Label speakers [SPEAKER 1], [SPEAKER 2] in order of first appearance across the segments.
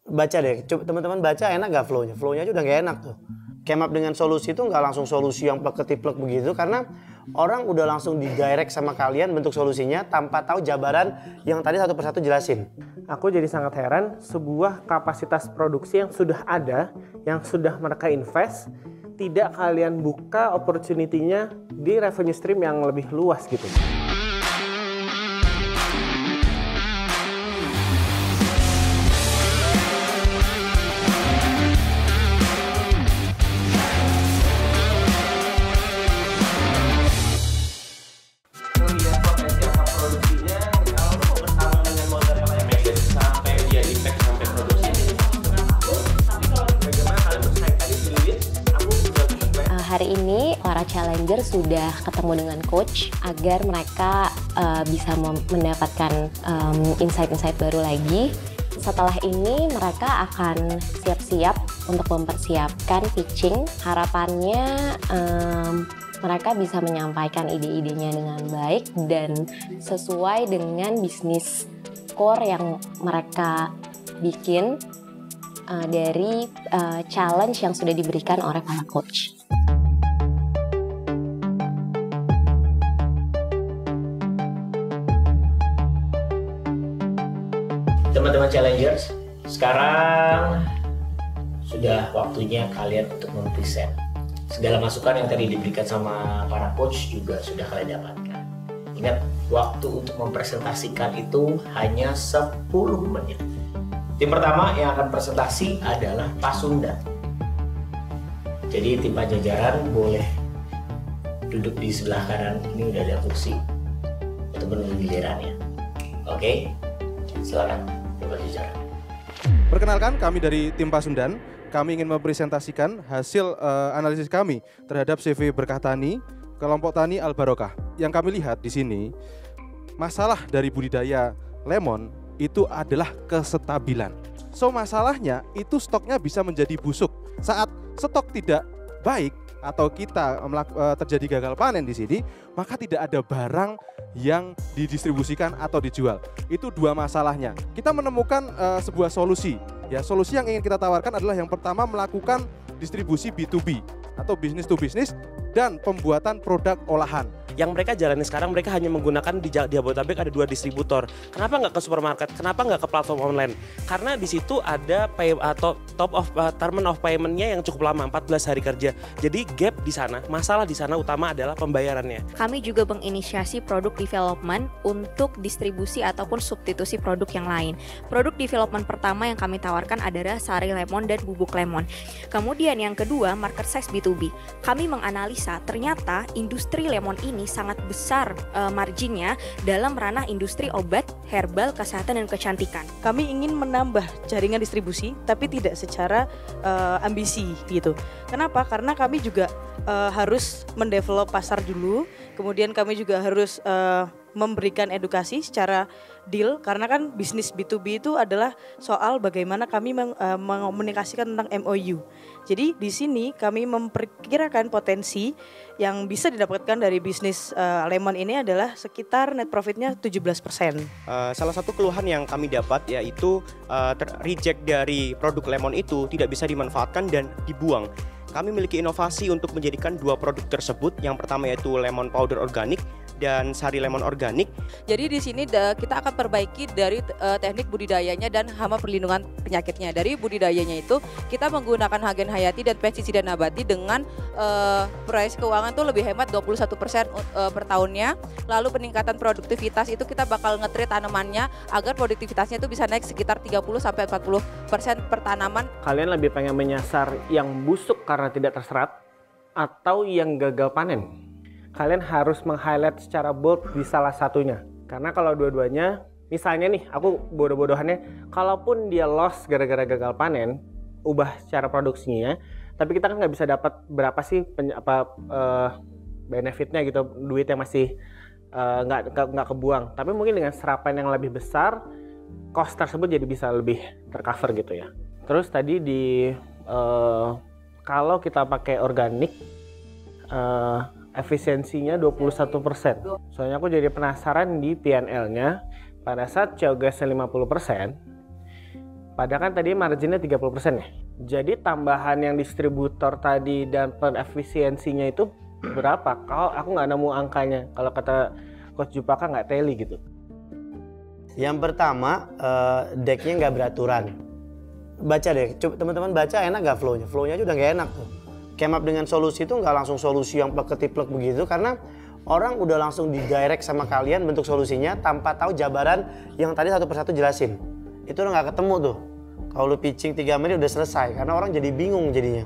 [SPEAKER 1] Baca deh, coba teman-teman baca, enak gak flow-nya? Flow-nya aja udah gak enak tuh. Came up dengan solusi itu nggak langsung solusi yang plek-ketiplek begitu, karena orang udah langsung di-direct sama kalian bentuk solusinya tanpa tahu jabaran yang tadi satu persatu jelasin.
[SPEAKER 2] Aku jadi sangat heran, sebuah kapasitas produksi yang sudah ada, yang sudah mereka invest, tidak kalian buka opportunity-nya di revenue stream yang lebih luas gitu.
[SPEAKER 3] Hari ini para challenger sudah ketemu dengan coach agar mereka bisa mendapatkan insight-insight baru lagi. Setelah ini mereka akan siap-siap untuk mempersiapkan pitching. Harapannya mereka bisa menyampaikan ide-idenya dengan baik dan sesuai dengan bisnis core yang mereka bikin dari challenge yang sudah diberikan oleh para coach.
[SPEAKER 4] Teman-teman challengers, sekarang sudah waktunya kalian untuk mempresent. Segala masukan yang tadi diberikan sama para coach juga sudah kalian dapatkan. Ingat, waktu untuk mempresentasikan itu hanya 10 menit. Tim pertama yang akan presentasi adalah Pasundan. Jadi tim pajajaran boleh duduk di sebelah kanan, ini udah ada kursi untuk menunggu gilirannya. Oke, silakan.
[SPEAKER 5] Perkenalkan, kami dari tim Pasundan. Kami ingin mempresentasikan hasil analisis kami terhadap CV Berkah Tani, kelompok tani Al Barokah. Yang kami lihat di sini, masalah dari budidaya lemon itu adalah kesestabilan. So masalahnya itu stoknya bisa menjadi busuk. Saat stok tidak baik atau kita terjadi gagal panen di sini, maka tidak ada barang yang didistribusikan atau dijual. Itu dua masalahnya. Kita menemukan sebuah solusi. Ya, solusi yang ingin kita tawarkan adalah yang pertama, melakukan distribusi B2B atau business to business dan pembuatan produk olahan.
[SPEAKER 6] Yang mereka jalani sekarang, mereka hanya menggunakan di Jabodetabek ada 2 distributor. Kenapa nggak ke supermarket? Kenapa nggak ke platform online? Karena di situ ada term of payment-nya yang cukup lama, 14 hari kerja. Jadi gap di sana, masalah di sana utama adalah pembayarannya.
[SPEAKER 7] Kami juga menginisiasi produk development untuk distribusi ataupun substitusi produk yang lain. Produk development pertama yang kami tawarkan adalah sari lemon dan bubuk lemon. Kemudian yang kedua, market size B2B. Kami menganalisa ternyata industri lemon ini sangat besar marginnya dalam ranah industri obat, herbal, kesehatan, dan kecantikan.
[SPEAKER 8] Kami ingin menambah jaringan distribusi, tapi tidak secara ambisi gitu. Kenapa? Karena kami juga harus mendevelop pasar dulu, kemudian kami juga harus memberikan edukasi secara deal, karena kan bisnis B2B itu adalah soal bagaimana kami mengomunikasikan tentang MOU. Jadi di sini kami memperkirakan potensi yang bisa didapatkan dari bisnis lemon ini adalah sekitar net profitnya 17%.
[SPEAKER 9] Salah satu keluhan yang kami dapat yaitu reject dari produk lemon itu tidak bisa dimanfaatkan dan dibuang. Kami memiliki inovasi untuk menjadikan 2 produk tersebut. Yang pertama yaitu lemon powder organik dan sari lemon organik.
[SPEAKER 10] Jadi di sini kita akan perbaiki dari teknik budidayanya dan hama perlindungan penyakitnya. Dari budidayanya itu kita menggunakan agen hayati dan pestisida nabati dengan price keuangan tuh lebih hemat 21% per tahunnya. Lalu peningkatan produktivitas itu kita bakal nge-treat tanamannya agar produktivitasnya itu bisa naik sekitar 30-40% per tanaman.
[SPEAKER 2] Kalian lebih pengen menyasar yang busuk karena tidak terserap atau yang gagal panen? Kalian harus meng-highlight secara bold di salah satunya. Karena kalau dua-duanya, misalnya nih, aku bodoh-bodohannya, kalaupun dia loss gara-gara gagal panen, ubah cara produksinya, tapi kita kan nggak bisa dapat berapa sih benefitnya gitu, duit yang masih nggak kebuang. Tapi mungkin dengan serapan yang lebih besar, cost tersebut jadi bisa lebih tercover gitu ya. Terus tadi kalau kita pakai organik, efisiensinya 21%. Soalnya aku jadi penasaran di P&L-nya pada saat CO2-nya 50%, Padahal kan tadi marginnya 30% ya. Jadi tambahan yang distributor tadi dan efisiensinya itu berapa? Kalau aku nggak nemu angkanya. Kalau kata Coach Jupaka nggak tally gitu.
[SPEAKER 1] Yang pertama, decknya nggak beraturan. Baca deh, teman-teman baca enak nggak flow-nya? Flow-nya aja udah nggak enak tuh. Came up dengan solusi itu nggak langsung solusi yang plek-ketiplek begitu, karena orang udah langsung didirect sama kalian bentuk solusinya tanpa tahu jabaran yang tadi satu persatu jelasin. Itu udah nggak ketemu tuh. Kalau lu pitching 3 menit udah selesai, karena orang jadi bingung jadinya.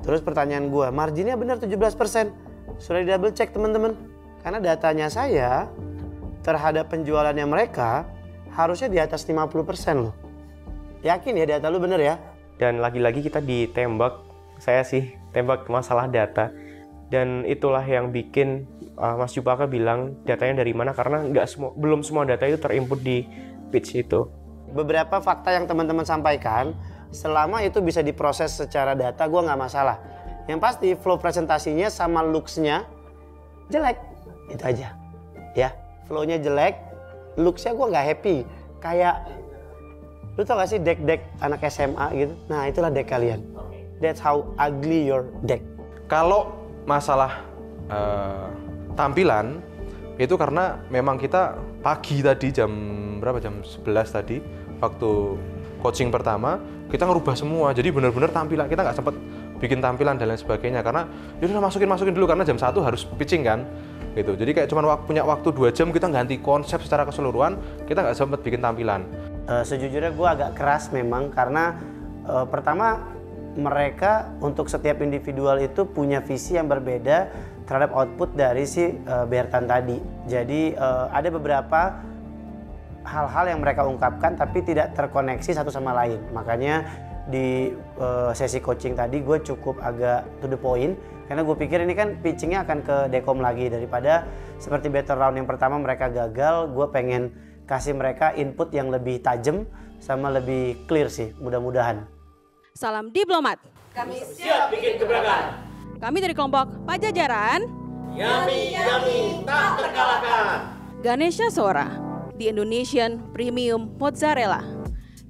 [SPEAKER 1] Terus pertanyaan gue, marginnya benar 17%. Sudah di double check teman-teman. Karena datanya saya terhadap penjualannya mereka harusnya di atas 50% loh. Yakin ya data lu bener ya?
[SPEAKER 9] Dan lagi-lagi kita ditembak, saya sih tembak masalah data. Dan itulah yang bikin Mas Jupaka bilang datanya dari mana, karena belum semua data itu terinput di pitch itu.
[SPEAKER 1] Beberapa fakta yang teman-teman sampaikan, selama itu bisa diproses secara data, gue nggak masalah. Yang pasti flow presentasinya sama looks-nya jelek, itu aja. Ya, flow-nya jelek, looks-nya gue nggak happy. Kayak, lu tau gak sih deck-deck anak SMA gitu? Nah itulah deck kalian. That's how ugly your deck.
[SPEAKER 5] Kalau masalah tampilan, itu karena memang kita pagi tadi jam berapa? Jam 11 tadi waktu coaching pertama kita ngerubah semua. Jadi benar-benar tampilan kita nggak sempat bikin tampilan dan lain sebagainya karena ya udah masukin dulu karena jam 1 harus pitching kan. Gitu. Jadi kayak cuma punya waktu 2 jam kita ganti konsep secara keseluruhan, kita nggak sempat bikin tampilan.
[SPEAKER 1] Sejujurnya gue agak keras memang karena pertama mereka untuk setiap individual itu punya visi yang berbeda terhadap output dari si Bertan tadi. Jadi ada beberapa hal-hal yang mereka ungkapkan tapi tidak terkoneksi satu sama lain. Makanya di sesi coaching tadi gue cukup agak to the point karena gue pikir ini kan pitchingnya akan ke dekom lagi daripada seperti battle round yang pertama mereka gagal. Gue pengen kasih mereka input yang lebih tajam sama lebih clear sih, mudah-mudahan.
[SPEAKER 8] Salam diplomat.
[SPEAKER 4] Kami siap bikin gebrakan.
[SPEAKER 8] Kami dari kelompok Pajajaran.
[SPEAKER 4] Yummy, tak terkalahkan.
[SPEAKER 8] Ganesha Sora, The Indonesian Premium Mozzarella.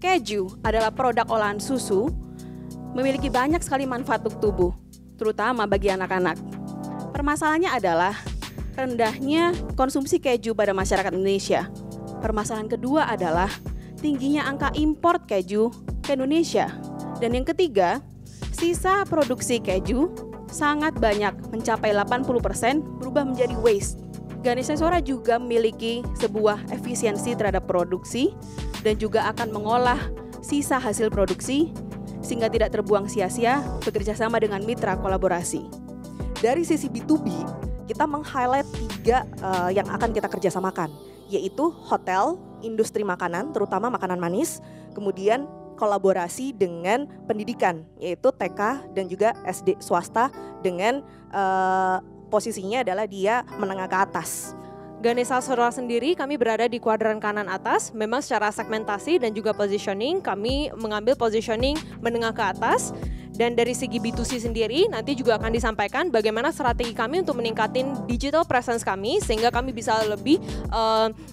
[SPEAKER 8] Keju adalah produk olahan susu, memiliki banyak sekali manfaat untuk tubuh, terutama bagi anak-anak. Permasalahannya adalah rendahnya konsumsi keju pada masyarakat Indonesia. Permasalahan kedua adalah tingginya angka import keju ke Indonesia. Dan yang ketiga, sisa produksi keju sangat banyak, mencapai 80% berubah menjadi waste. Ganesha Sora juga memiliki sebuah efisiensi terhadap produksi dan juga akan mengolah sisa hasil produksi sehingga tidak terbuang sia-sia, bekerja sama dengan mitra kolaborasi.
[SPEAKER 11] Dari sisi B2B, kita meng-highlight 3 yang akan kita kerjasamakan, yaitu hotel, industri makanan, terutama makanan manis, kemudian kolaborasi dengan pendidikan, yaitu TK dan juga SD swasta dengan posisinya adalah dia menengah ke atas.
[SPEAKER 12] Ganesha Sora sendiri kami berada di kuadran kanan atas, memang secara segmentasi dan juga positioning kami mengambil positioning menengah ke atas. Dan dari segi B2C sendiri nanti juga akan disampaikan bagaimana strategi kami untuk meningkatin digital presence kami sehingga kami bisa lebih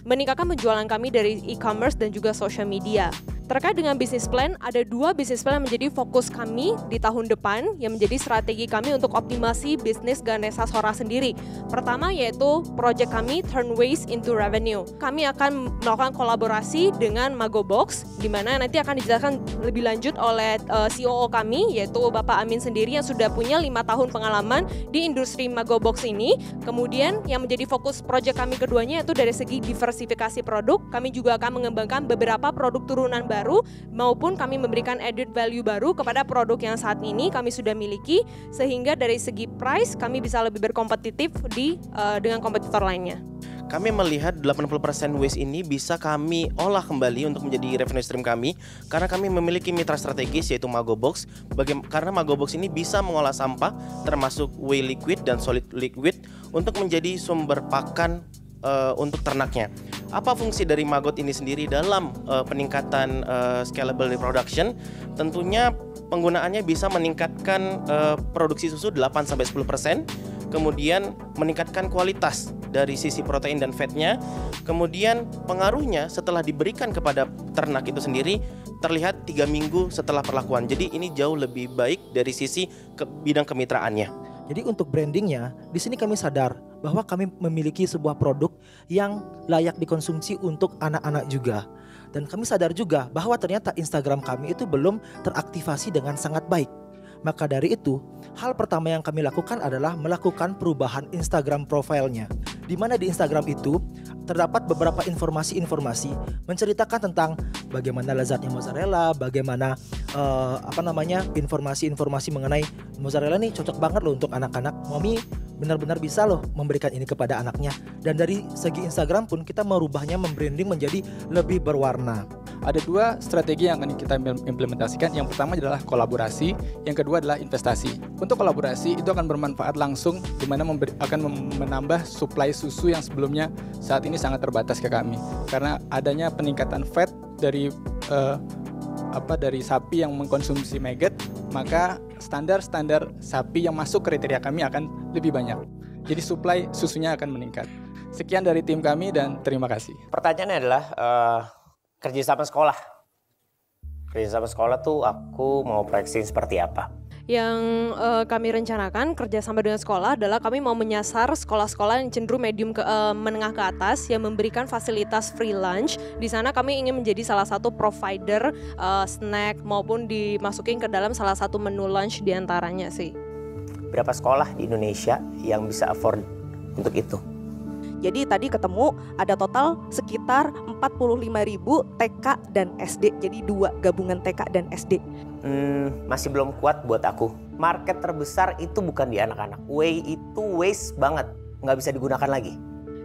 [SPEAKER 12] meningkatkan penjualan kami dari e-commerce dan juga social media. Terkait dengan bisnis plan, ada 2 bisnis plan yang menjadi fokus kami di tahun depan yang menjadi strategi kami untuk optimasi bisnis Ganesha Sora sendiri. Pertama yaitu project kami Turn Waste into Revenue. Kami akan melakukan kolaborasi dengan Magobox di mana nanti akan dijelaskan lebih lanjut oleh COO kami yaitu Bapak Amin sendiri yang sudah punya 5 tahun pengalaman di industri Magobox ini. Kemudian yang menjadi fokus project kami keduanya yaitu dari segi diversifikasi produk. Kami juga akan mengembangkan beberapa produk turunan baru maupun kami memberikan added value baru kepada produk yang saat ini kami sudah miliki sehingga dari segi price kami bisa lebih berkompetitif dengan kompetitor lainnya.
[SPEAKER 9] Kami melihat 80% waste ini bisa kami olah kembali untuk menjadi revenue stream kami karena kami memiliki mitra strategis yaitu Magobox. Karena Magobox ini bisa mengolah sampah termasuk whey liquid dan solid liquid untuk menjadi sumber pakan untuk ternaknya. Apa fungsi dari Magot ini sendiri dalam peningkatan scalable production? Tentunya penggunaannya bisa meningkatkan produksi susu 8-10%,
[SPEAKER 6] kemudian meningkatkan kualitas dari sisi protein dan fatnya, kemudian pengaruhnya setelah diberikan kepada ternak itu sendiri terlihat 3 minggu setelah perlakuan. Jadi ini jauh lebih baik dari sisi bidang kemitraannya.
[SPEAKER 13] Jadi untuk brandingnya, di sini kami sadar bahwa kami memiliki sebuah produk yang layak dikonsumsi untuk anak-anak juga. Dan kami sadar juga bahwa ternyata Instagram kami itu belum teraktivasi dengan sangat baik. Maka dari itu, hal pertama yang kami lakukan adalah melakukan perubahan Instagram profilnya. Di mana di Instagram itu terdapat beberapa informasi-informasi menceritakan tentang bagaimana lezatnya mozzarella, bagaimana informasi-informasi mengenai mozzarella nih cocok banget loh untuk anak-anak. Mami benar-benar bisa loh memberikan ini kepada anaknya. Dan dari segi Instagram pun kita merubahnya, membranding menjadi lebih berwarna.
[SPEAKER 14] Ada 2 strategi yang akan kita implementasikan. Yang pertama adalah kolaborasi, yang kedua adalah investasi. Untuk kolaborasi itu akan bermanfaat langsung, di mana akan menambah suplai susu yang sebelumnya saat ini sangat terbatas ke kami. Karena adanya peningkatan fat dari sapi yang mengkonsumsi maggot, maka standar-standar sapi yang masuk kriteria kami akan lebih banyak. Jadi suplai susunya akan meningkat. Sekian dari tim kami dan terima kasih.
[SPEAKER 4] Pertanyaannya adalah kerjasama sekolah. Kerjasama sekolah tuh aku mau proyeksi seperti apa?
[SPEAKER 12] Yang kami rencanakan kerjasama dengan sekolah adalah kami mau menyasar sekolah-sekolah yang cenderung medium menengah ke atas yang memberikan fasilitas free lunch. Di sana kami ingin menjadi salah satu provider snack maupun dimasukin ke dalam salah satu menu lunch diantaranya sih.
[SPEAKER 4] Berapa sekolah di Indonesia yang bisa afford untuk itu?
[SPEAKER 11] Jadi tadi ketemu ada total sekitar 45.000 TK dan SD. Jadi 2 gabungan TK dan SD.
[SPEAKER 4] Masih belum kuat buat aku. Market terbesar itu bukan di anak-anak. Whey itu waste banget, nggak bisa digunakan lagi.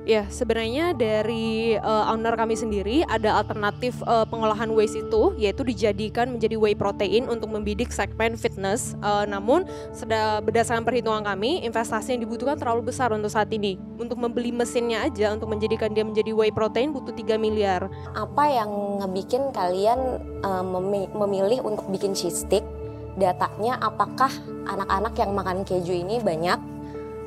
[SPEAKER 12] Ya, sebenarnya dari owner kami sendiri ada alternatif pengolahan whey itu, yaitu dijadikan menjadi whey protein untuk membidik segmen fitness. Namun berdasarkan perhitungan kami, investasi yang dibutuhkan terlalu besar untuk saat ini. Untuk membeli mesinnya aja untuk menjadikan dia menjadi whey protein butuh 3 miliar.
[SPEAKER 3] Apa yang ngebikin kalian memilih untuk bikin cheese stick? Datanya apakah anak-anak yang makan keju ini banyak?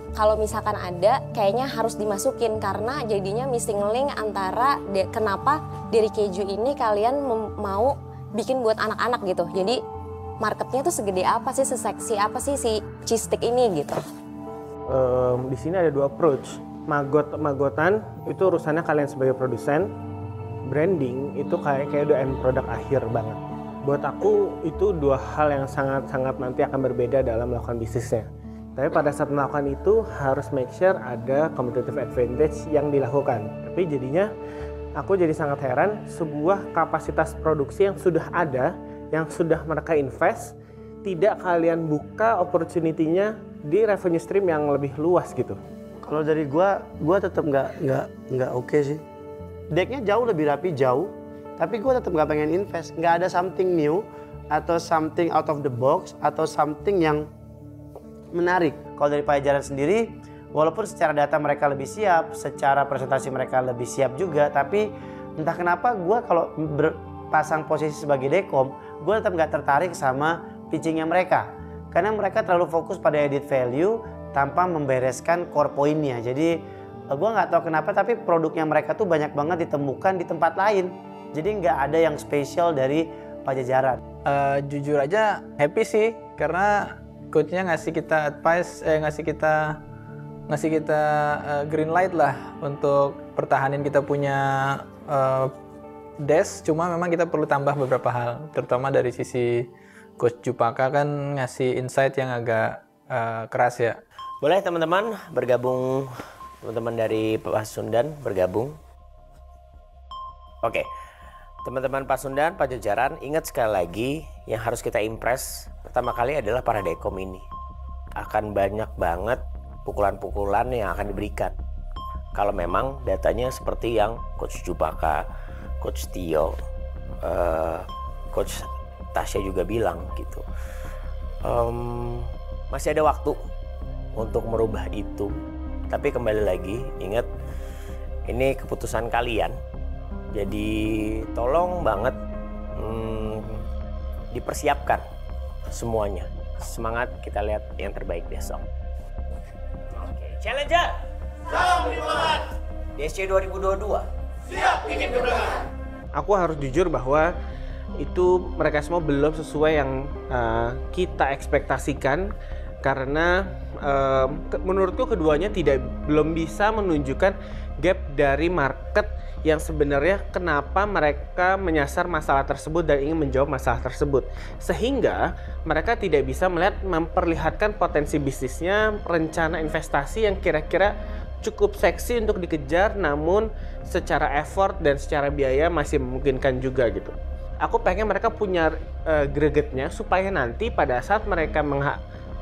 [SPEAKER 3] Kalau misalkan ada, kayaknya harus dimasukin karena jadinya missing link antara kenapa dari keju ini kalian mau bikin buat anak-anak gitu. Jadi marketnya tuh segede apa sih, seseksi apa sih si cheese stick ini gitu.
[SPEAKER 2] Di sini ada 2 approach. Magotan itu urusannya kalian sebagai produsen. Branding itu kayak udah end produk akhir banget. Buat aku itu 2 hal yang sangat-sangat nanti akan berbeda dalam melakukan bisnisnya. Tapi pada saat melakukan itu harus make sure ada competitive advantage yang dilakukan. Tapi jadinya aku jadi sangat heran sebuah kapasitas produksi yang sudah ada, yang sudah mereka invest, tidak kalian buka opportunity-nya di revenue stream yang lebih luas gitu.
[SPEAKER 1] Kalau dari gua tetap nggak oke sih. Decknya jauh lebih rapi, jauh. Tapi gua tetap nggak pengen invest. Nggak ada something new atau something out of the box atau something yang menarik. Kalau dari Pajajaran sendiri, walaupun secara data mereka lebih siap, secara presentasi mereka lebih siap juga, tapi entah kenapa gue kalau berpasang posisi sebagai dekom, gue tetap nggak tertarik sama pitchingnya mereka. Karena mereka terlalu fokus pada edit value tanpa membereskan core poinnya. Jadi gue nggak tahu kenapa, tapi produknya mereka tuh banyak banget ditemukan di tempat lain. Jadi nggak ada yang spesial dari Pajajaran.
[SPEAKER 14] Jujur aja happy sih, karena coachnya ngasih kita advice, ngasih kita green light lah untuk pertahanin kita punya desk. Cuma memang kita perlu tambah beberapa hal, terutama dari sisi Coach Jupaka kan ngasih insight yang agak keras ya.
[SPEAKER 4] Boleh teman-teman bergabung, teman-teman dari Pasundan bergabung. Oke, teman-teman Pasundan, Pajajaran, ingat sekali lagi yang harus kita impress pertama kali adalah para dekom ini. Akan banyak banget pukulan-pukulan yang akan diberikan. Kalau memang datanya seperti yang Coach Jupaka, Coach Tio, Coach Tasya juga bilang gitu. Masih ada waktu untuk merubah itu. Tapi kembali lagi, ingat ini keputusan kalian. Jadi tolong banget dipersiapkan semuanya. Semangat, kita lihat yang terbaik besok. Challenger. Salam diplomat. DC 2022. Siap bikin gebrakan.
[SPEAKER 2] Aku harus jujur bahwa itu mereka semua belum sesuai yang kita ekspektasikan, karena menurutku keduanya belum bisa menunjukkan gap dari market yang sebenarnya kenapa mereka menyasar masalah tersebut dan ingin menjawab masalah tersebut, sehingga mereka tidak bisa memperlihatkan potensi bisnisnya, rencana investasi yang kira-kira cukup seksi untuk dikejar, namun secara effort dan secara biaya masih memungkinkan juga gitu. Aku pengen mereka punya gregetnya supaya nanti pada saat mereka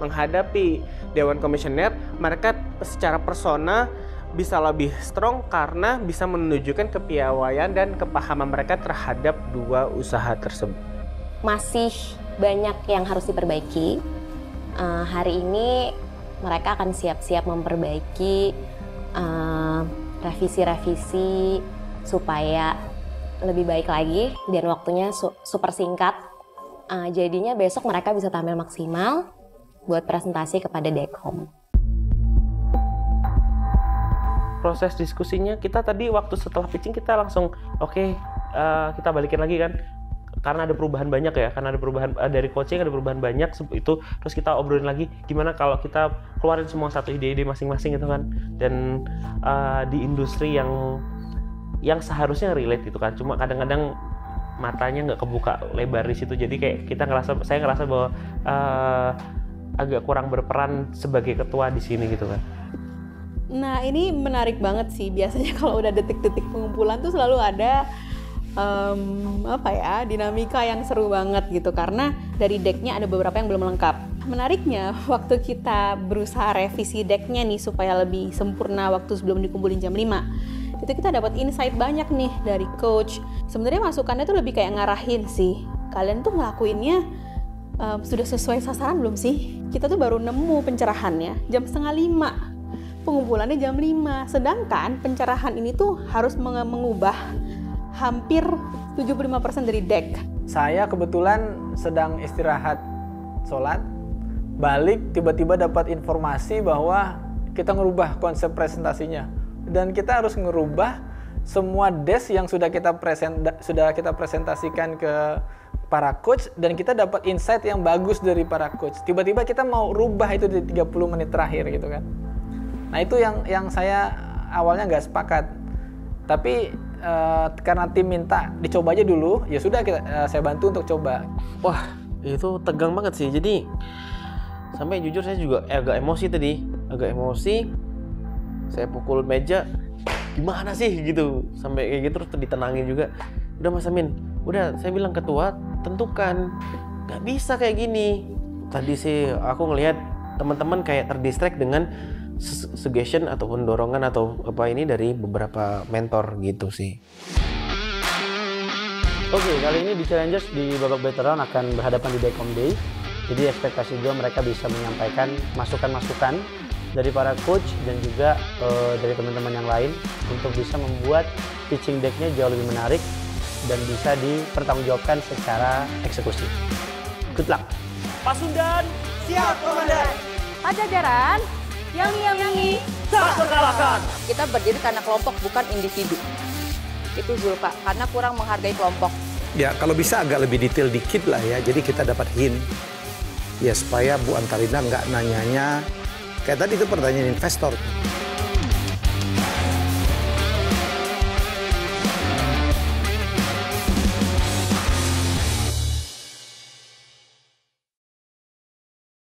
[SPEAKER 2] menghadapi Dewan Komisioner, mereka secara persona bisa lebih strong karena bisa menunjukkan kepiawaian dan kepahaman mereka terhadap dua usaha tersebut.
[SPEAKER 3] Masih banyak yang harus diperbaiki. Hari ini mereka akan siap-siap memperbaiki revisi-revisi supaya lebih baik lagi, dan waktunya super singkat. Jadinya besok mereka bisa tampil maksimal buat presentasi kepada Dekom.
[SPEAKER 6] Proses diskusinya kita tadi waktu setelah pitching kita langsung kita balikin lagi kan, karena ada perubahan banyak ya, karena ada perubahan dari coaching, ada perubahan banyak itu, terus kita obrolin lagi gimana kalau kita keluarin semua satu ide-ide masing-masing gitu kan, dan di industri yang seharusnya relate gitu kan, cuma kadang-kadang matanya nggak kebuka lebar di situ, jadi kayak saya ngerasa bahwa agak kurang berperan sebagai ketua di sini gitu kan.
[SPEAKER 15] Nah ini menarik banget sih, biasanya kalau udah detik-detik pengumpulan tuh selalu ada dinamika yang seru banget gitu, karena dari decknya ada beberapa yang belum lengkap. Menariknya waktu kita berusaha revisi decknya nih supaya lebih sempurna waktu sebelum dikumpulin jam 5, itu kita dapat insight banyak nih dari coach. Sebenarnya masukannya tuh lebih kayak ngarahin sih, kalian tuh ngelakuinnya sudah sesuai sasaran belum sih? Kita tuh baru nemu pencerahannya jam 4:30. Pengumpulannya jam 5, sedangkan pencerahan ini tuh harus mengubah hampir 75% dari deck.
[SPEAKER 16] Saya kebetulan sedang istirahat sholat, balik tiba-tiba dapat informasi bahwa kita ngerubah konsep presentasinya, dan kita harus ngerubah semua desk yang sudah kita presentasikan ke para coach, dan kita dapat insight yang bagus dari para coach. Tiba-tiba kita mau rubah itu di 30 menit terakhir gitu kan. Nah itu yang saya awalnya nggak sepakat, tapi karena tim minta dicoba aja dulu, ya sudah saya bantu untuk coba.
[SPEAKER 2] Wah itu tegang banget sih, jadi sampai jujur saya juga agak emosi tadi, saya pukul meja, gimana sih gitu, sampai kayak gitu, terus ditenangin juga. Udah Mas Amin, udah saya bilang ketua tentukan, nggak bisa kayak gini. Tadi sih aku ngelihat teman-teman kayak terdistract dengan suggestion ataupun dorongan atau apa ini dari beberapa mentor gitu sih.
[SPEAKER 1] Oke, kali ini di Challengers di babak better round akan berhadapan di Dekom Day. Jadi ekspektasi juga mereka bisa menyampaikan masukan-masukan dari para coach dan juga dari teman-teman yang lain untuk bisa membuat pitching decknya jauh lebih menarik dan bisa dipertanggungjawabkan secara eksekusi. Good luck.
[SPEAKER 4] Pasundan, siap komandan.
[SPEAKER 10] Pajajaran, Yami,
[SPEAKER 4] tak terkalahkan.
[SPEAKER 10] Kita berdiri karena kelompok, bukan individu. Itu Zulfa, karena kurang menghargai kelompok.
[SPEAKER 17] Ya kalau bisa agak lebih detail dikit lah ya, jadi kita dapat hint. Ya supaya Bu Antalina nggak nanyanya, kayak tadi itu pertanyaan investor.